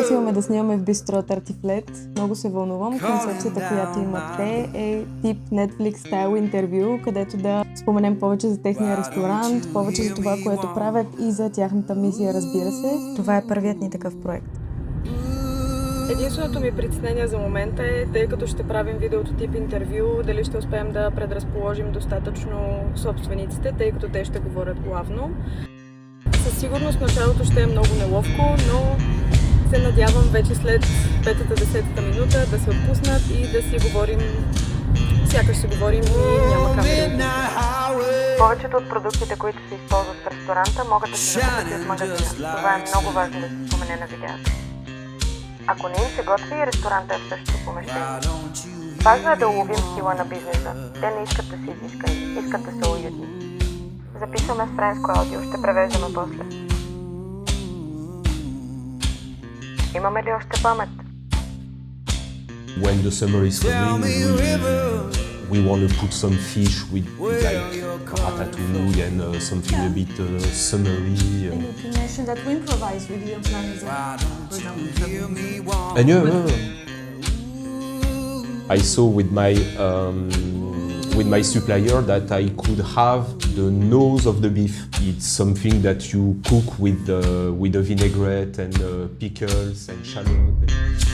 Днес имаме да снимаме в бистро Тартифлет. Много се вълнувам. Концепцията, която имат те, е тип Netflix стайл интервю, където да споменем повече за техния ресторант, повече за това, което правят и за тяхната мисия, разбира се. Това е първият ни такъв проект. Единственото ми притеснение за момента е, тъй като ще правим видеото тип интервю, дали ще успеем да предразположим достатъчно собствениците, тъй като те ще говорят главно. Със сигурност началото ще е много неловко, но се надявам вече след 5-10 минута да се отпуснат и да си говорим, сякаш си говорим и няма камери. Повечето от продуктите, които се използват в ресторанта, могат да се закупят и от магазина. Това е много важно да се спомене на видеото. Ако не им се готви, ресторанта е в същото помещение. Важно е да уловим стила на бизнеса. Те не искат да се изискани, искат да са уютни. Записваме с френско аудио, ще превеждаме после. Имаме ли още памет? When the summer is coming, we want to put some fish with like ratatouille and something a bit summery. And you can mention that we improvise with your plans. And yeah, I saw with my supplier that I could have the nose of the beef. It's something that you cook with the vinaigrette and pickles and shallot.